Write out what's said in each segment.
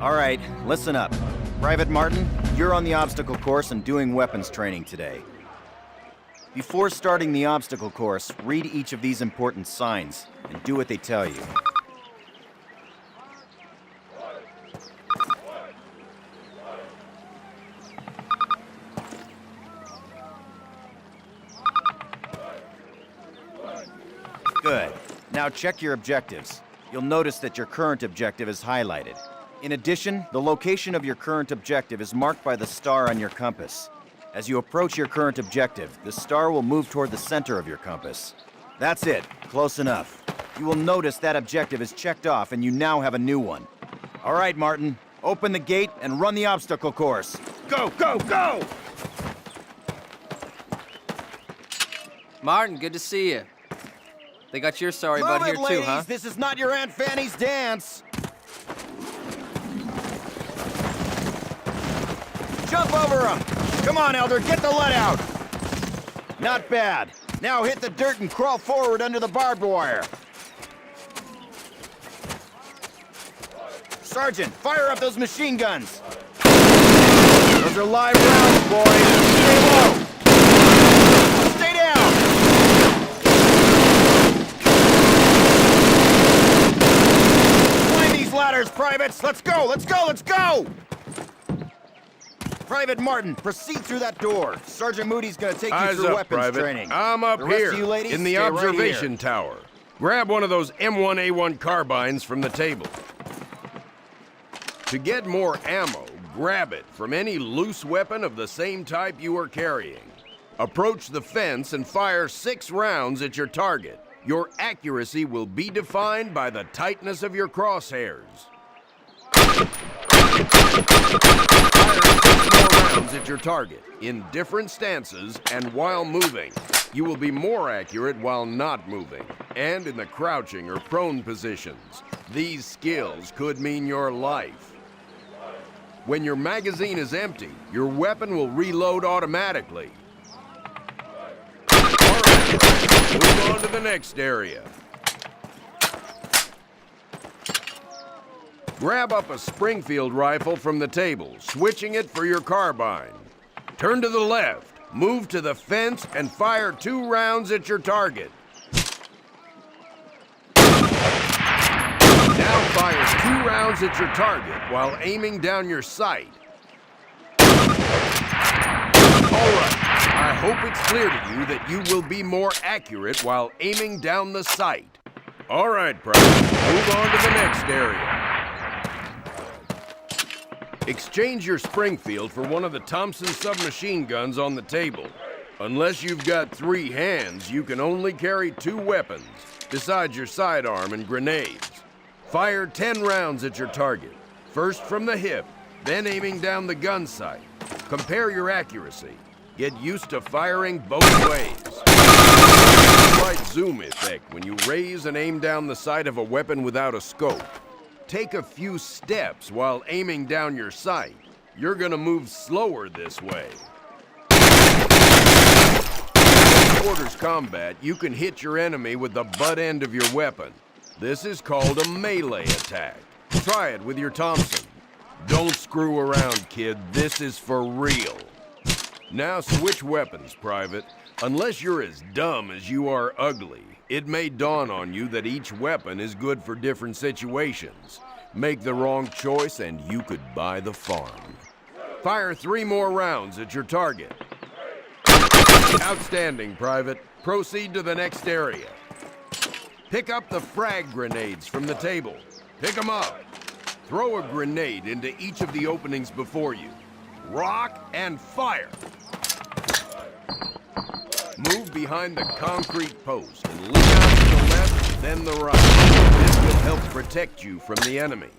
All right, listen up. Private Martin, you're on the obstacle course and doing weapons training today. Before starting the obstacle course, read each of these important signs and do what they tell you. Good. Now check your objectives. You'll notice that your current objective is highlighted. In addition, the location of your current objective is marked by the star on your compass. As you approach your current objective, the star will move toward the center of your compass. That's it. Close enough. You will notice that objective is checked off and you now have a new one. All right, Martin. Open the gate and run the obstacle course. Go, go, go! Martin, good to see you. They got your sorry butt here ladies. too, huh? This is not your Aunt Fanny's dance. Jump over him! Come on, Elder, get the lead out! Not bad. Now hit the dirt and crawl forward under the barbed wire. Sergeant, fire up those machine guns! Those are live rounds, boys! Stay low! Stay down! Climb these ladders, privates! Let's go, let's go, let's go! Private Martin, proceed through that door. Sergeant Moody's gonna take you through weapons Private. training. I'm up The rest here of you ladies, in the stay right observation here. tower. Grab one of those M1A1 carbines from the table. To get more ammo, grab it from any loose weapon of the same type you are carrying. Approach the fence and fire 6 rounds at your target. Your accuracy will be defined by the tightness of your crosshairs. Fire 6 more rounds at your target in different stances and while moving. You will be more accurate while not moving and in the crouching or prone positions. These skills could mean your life. When your magazine is empty, your weapon will reload automatically. All right, move on to the next area. Grab up a Springfield rifle from the table, switching it for your carbine. Turn to the left, move to the fence, and fire 2 rounds at your target. Now fire 2 rounds at your target while aiming down your sight. All right, I hope it's clear to you that you will be more accurate while aiming down the sight. All right, Private, move on to the next area. Exchange your Springfield for one of the Thompson submachine guns on the table. Unless you've got 3 hands, you can only carry 2 weapons, besides your sidearm and grenades. Fire 10 rounds at your target, first from the hip, then aiming down the gun sight. Compare your accuracy. Get used to firing both ways. Slight zoom effect when you raise and aim down the sight of a weapon without a scope. Take a few steps while aiming down your sight. You're gonna move slower this way. In quarters combat, you can hit your enemy with the butt end of your weapon. This is called a melee attack. Try it with your Thompson. Don't screw around, kid. This is for real. Now switch weapons, Private. Unless you're as dumb as you are ugly, it may dawn on you that each weapon is good for different situations. Make the wrong choice and you could buy the farm. Fire 3 more rounds at your target. Outstanding, Private. Proceed to the next area. Pick up the frag grenades from the table. Pick them up. Throw a grenade into each of the openings before you. Rock and fire. Move behind the concrete post and look out to the left, then the right. This will help protect you from the enemy.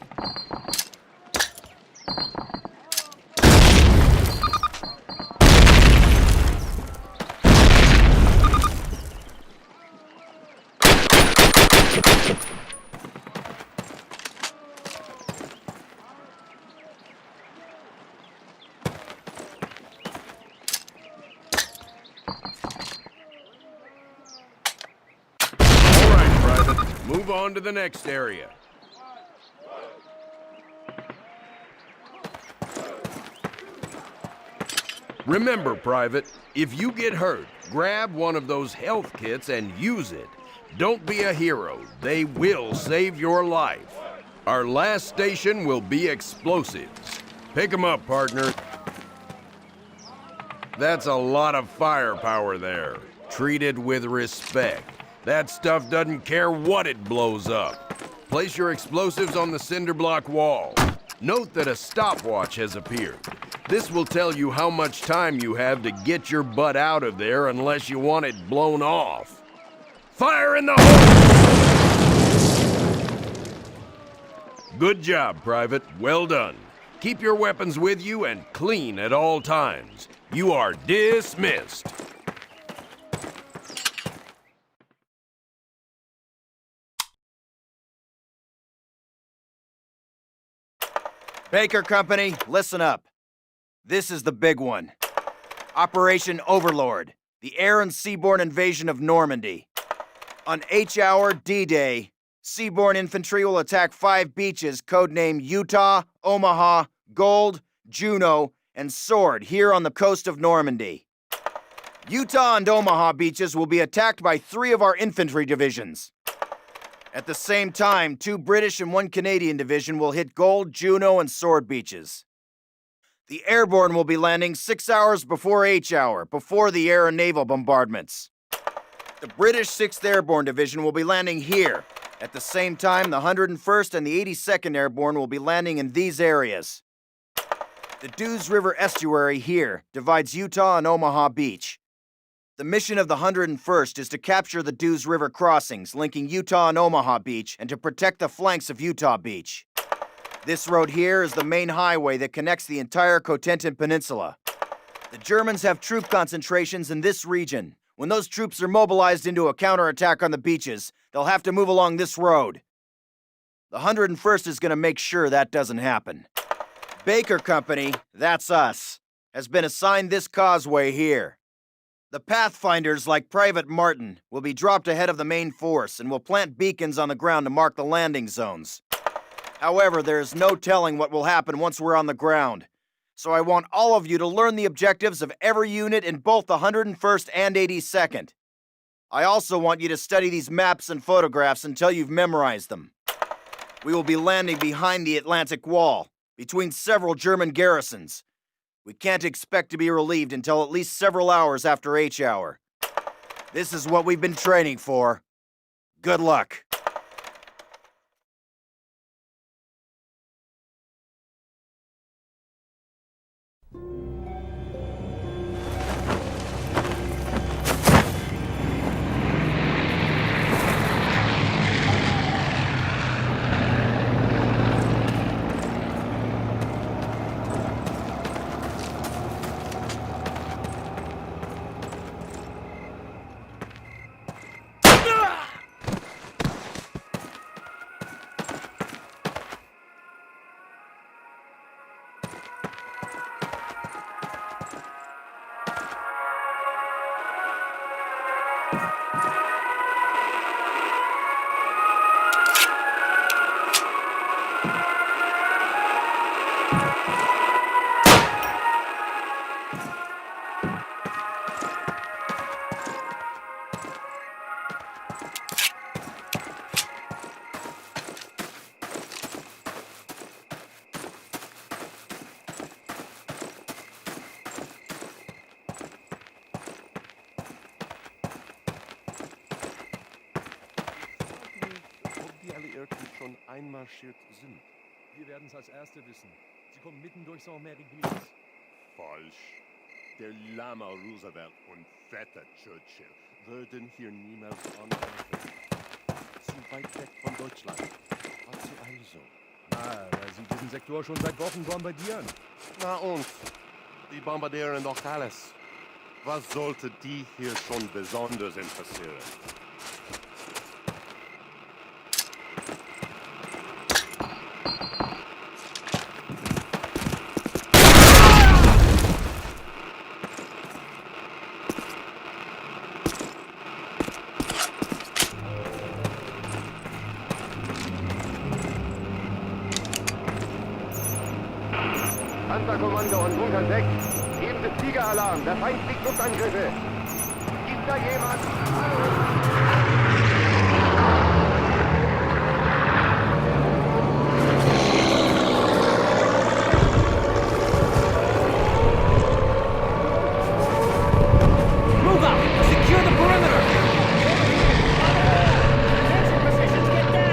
Move on to the next area. Remember, Private, if you get hurt, grab one of those health kits and use it. Don't be a hero. They will save your life. Our last station will be explosives. Pick 'em up, partner. That's a lot of firepower there. Treat it with respect. That stuff doesn't care what it blows up. Place your explosives on the cinder block wall. Note that a stopwatch has appeared. This will tell you how much time you have to get your butt out of there unless you want it blown off. Fire in the hole! Good job, Private. Well done. Keep your weapons with you and clean at all times. You are dismissed. Baker Company, listen up. This is the big one. Operation Overlord, the air and seaborne invasion of Normandy. On H-Hour D-Day, seaborne infantry will attack 5 beaches codenamed Utah, Omaha, Gold, Juno, and Sword here on the coast of Normandy. Utah and Omaha beaches will be attacked by 3 of our infantry divisions. At the same time, 2 British and 1 Canadian division will hit Gold, Juno, and Sword beaches. The airborne will be landing 6 hours before H-Hour, before the air and naval bombardments. The British 6th Airborne Division will be landing here. At the same time, the 101st and the 82nd Airborne will be landing in these areas. The Dews River estuary here divides Utah and Omaha Beach. The mission of the 101st is to capture the Dews River crossings linking Utah and Omaha Beach and to protect the flanks of Utah Beach. This road here is the main highway that connects the entire Cotentin Peninsula. The Germans have troop concentrations in this region. When those troops are mobilized into a counterattack on the beaches, they'll have to move along this road. The 101st is going to make sure that doesn't happen. Baker Company, that's us, has been assigned this causeway here. The Pathfinders, like Private Martin, will be dropped ahead of the main force and will plant beacons on the ground to mark the landing zones. However, there is no telling what will happen once we're on the ground, so I want all of you to learn the objectives of every unit in both the 101st and 82nd. I also want you to study these maps and photographs until you've memorized them. We will be landing behind the Atlantic Wall, between several German garrisons. We can't expect to be relieved until at least several hours after H-Hour. This is what we've been training for. Good luck. Schon einmarschiert sind. Wir werden es als Erste wissen. Sie kommen mitten durch Saint-Mary-Glis. Falsch. Der Lama Roosevelt und fetter Churchill würden hier niemals angreifen. Zu weit weg von Deutschland. Was also? Weil sie diesen Sektor schon seit Wochen bombardieren. Na und? Die bombardieren doch alles. Was sollte die hier schon besonders interessieren? Panzerkommando und Bunker 6. Geben Sie Tiger-Alarm. Der Feind fliegt Luftangriffe. Ist da jemand? Hallo? Move out! Secure the perimeter! Positions, get down!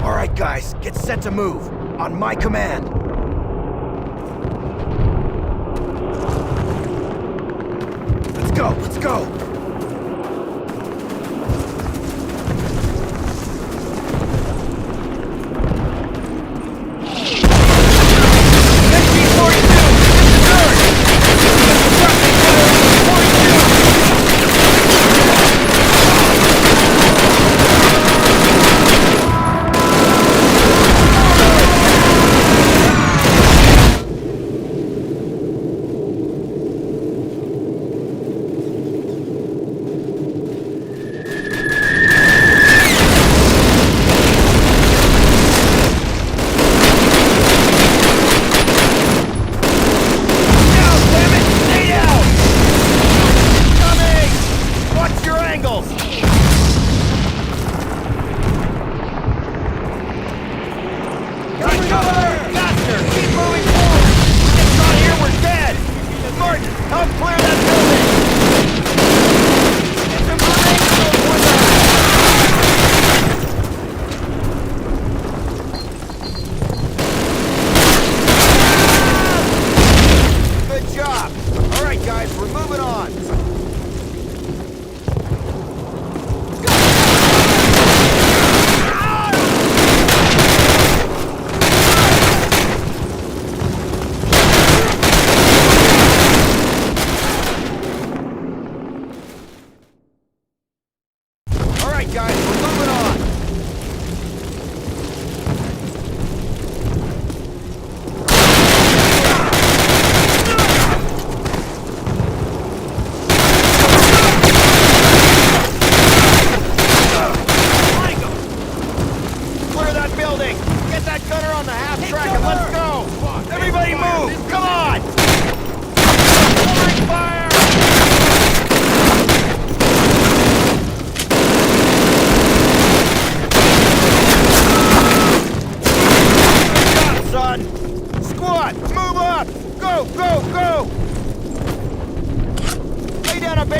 All right, guys, get set to move. On my command. Let's go, let's go!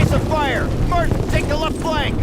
base of fire! Martin, take the left flank!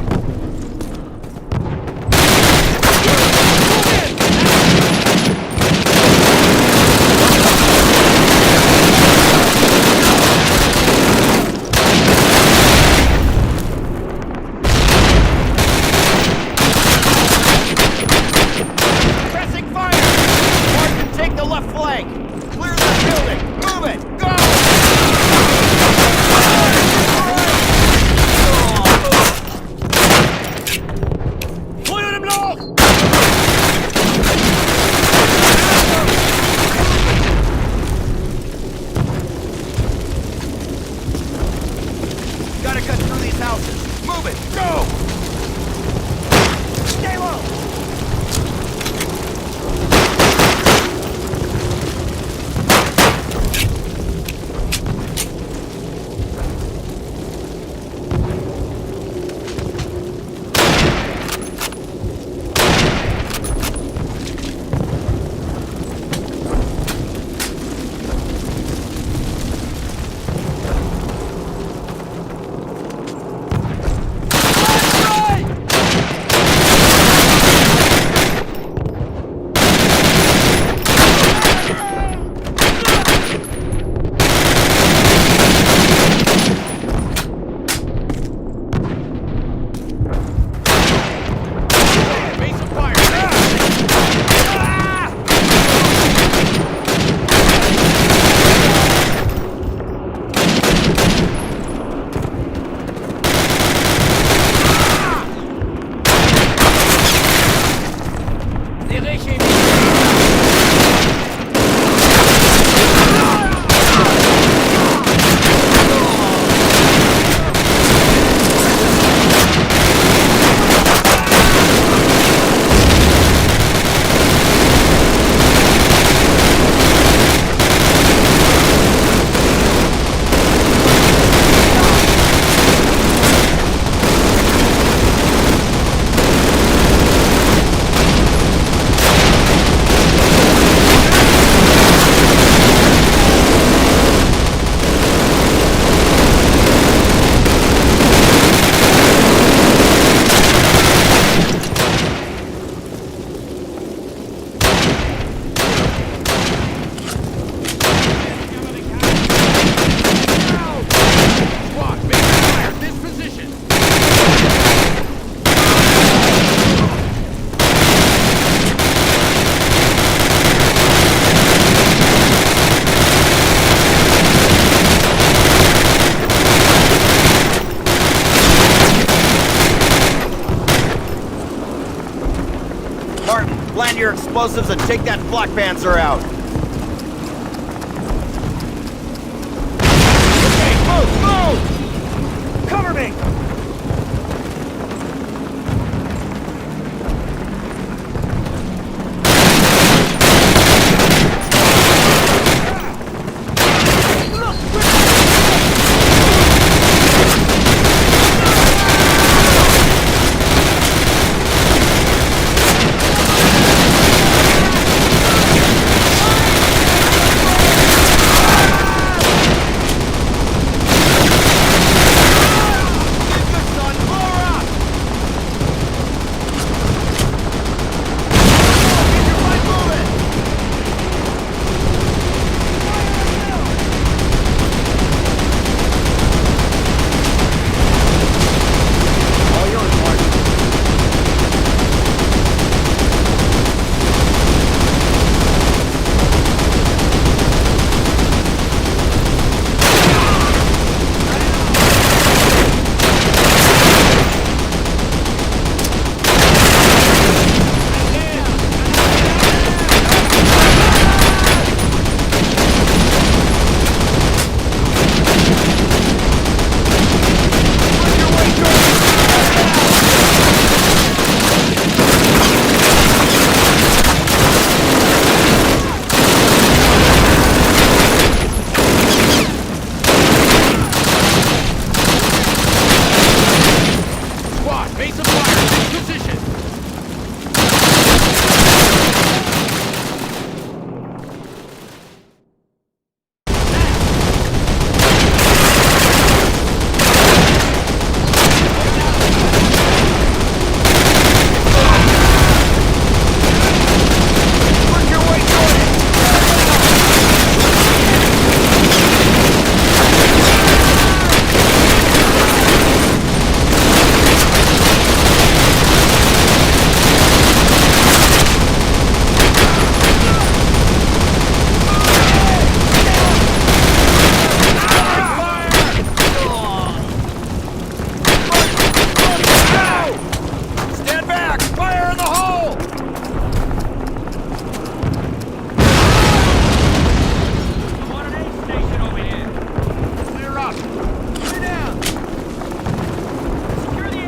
Land your explosives and take that flak panzer out. Okay, move! Cover me!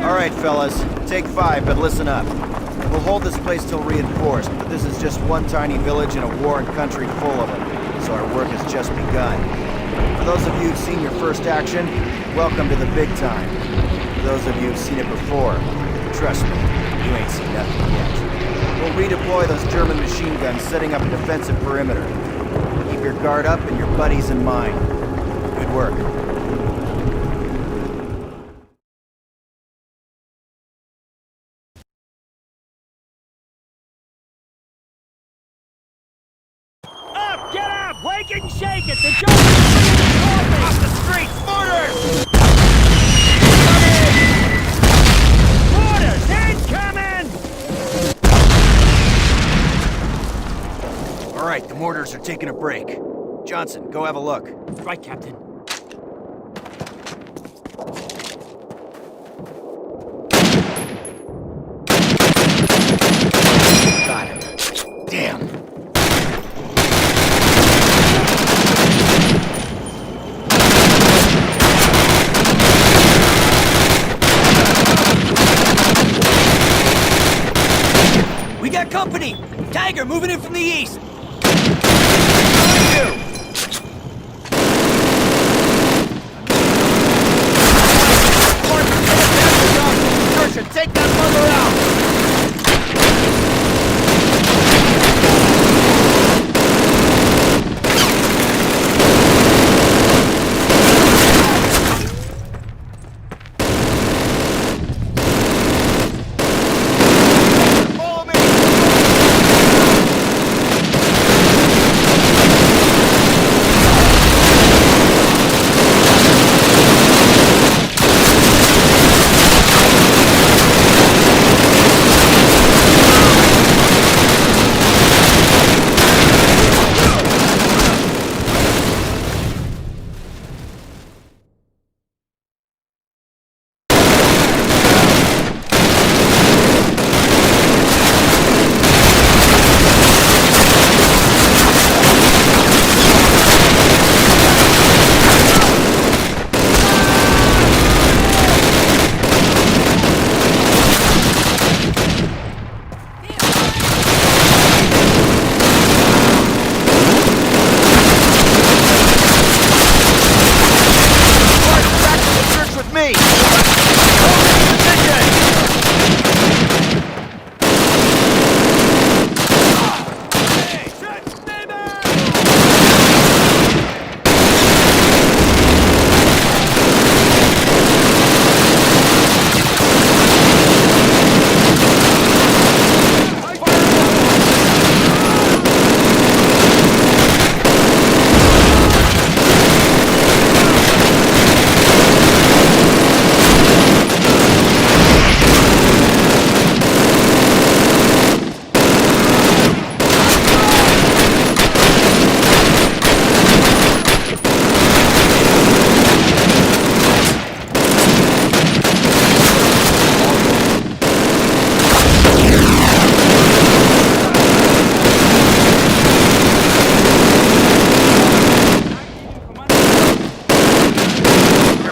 Alright, fellas. Take 5, but listen up. We'll hold this place till reinforced, but this is just one tiny village in a warring country full of them, so our work has just begun. For those of you who've seen your first action, welcome to the big time. For those of you who've seen it before, trust me, you ain't seen nothing yet. We'll redeploy those German machine guns, setting up a defensive perimeter. Keep your guard up and your buddies in mind. Good work. Get up! Wake and shake it! The Germans off the streets! Mortars! Mortars! Incoming! Alright, the mortars are taking a break. Johnson, go have a look. Right, Captain. Got him. company! Tiger moving in from the east! Take that mother out!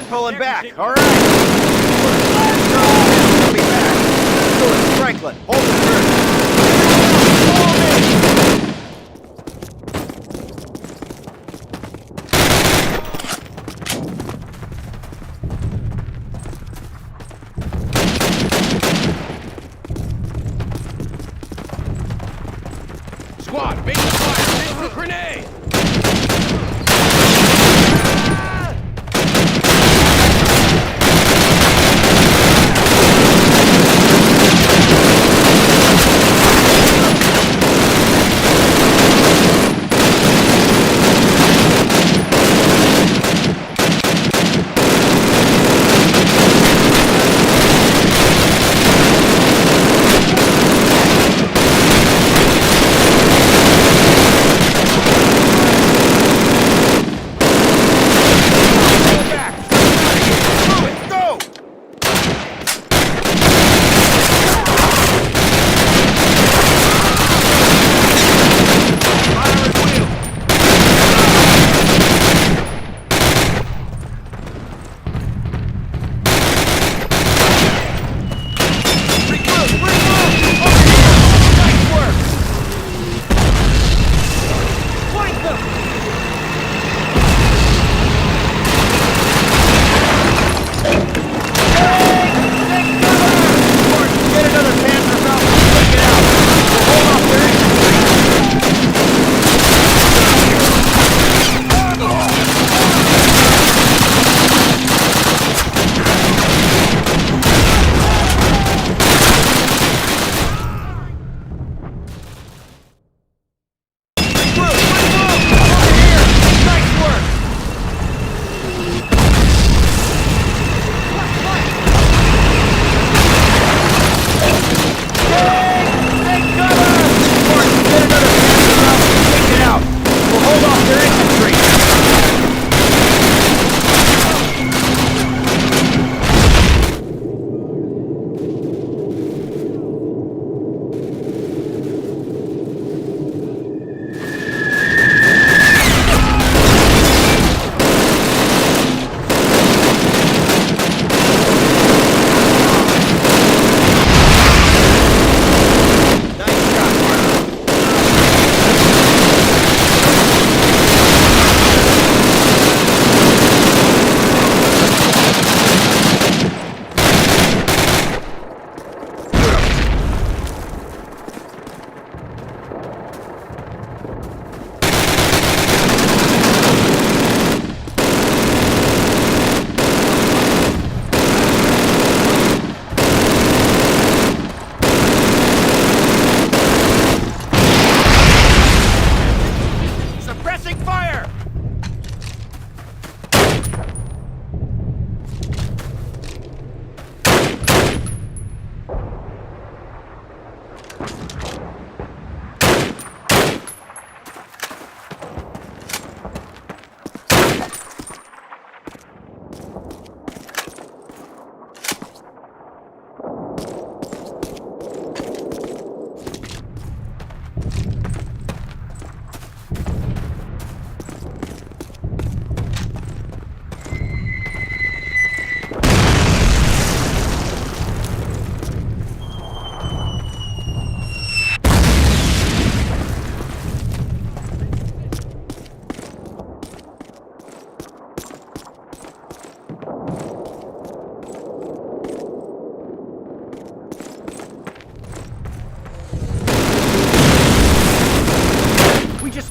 Pulling back. All right. We'll be back. Lewis, Franklin, hold the Squad, make the fire! Take the grenade!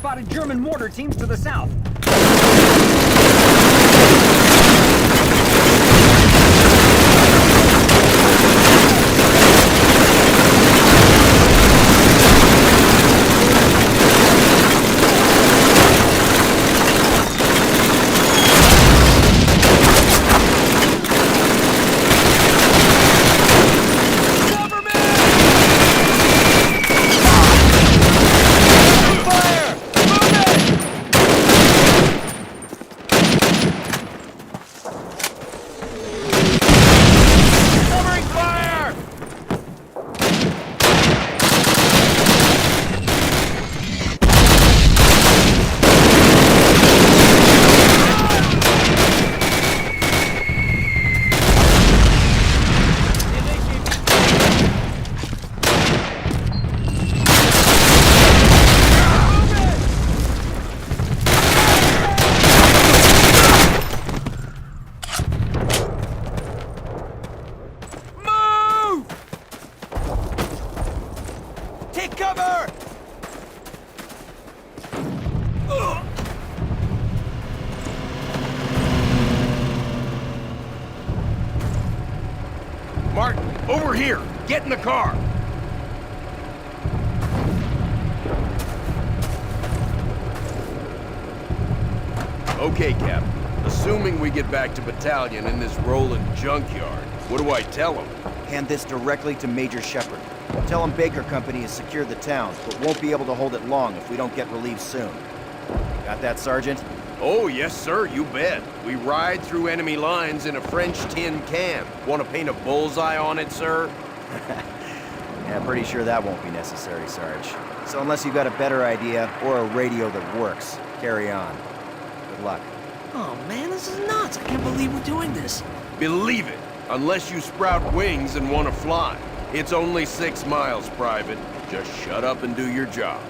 spotted German mortar teams to the south. Take cover! Martin, over here! Get in the car! Okay, Captain. Assuming we get back to battalion in this rolling junkyard, what do I tell him? Hand this directly to Major Shepard. Tell him Baker Company has secured the town, but won't be able to hold it long if we don't get relief soon. Got that, Sergeant? Oh, yes, sir, you bet. We ride through enemy lines in a French tin can. Want to paint a bullseye on it, sir? Yeah, pretty sure that won't be necessary, Sarge. So unless you've got a better idea, or a radio that works, carry on. Good luck. Oh man, this is nuts. I can't believe we're doing this. Believe it, unless you sprout wings and want to fly. It's only 6 miles, Private. Just shut up and do your job.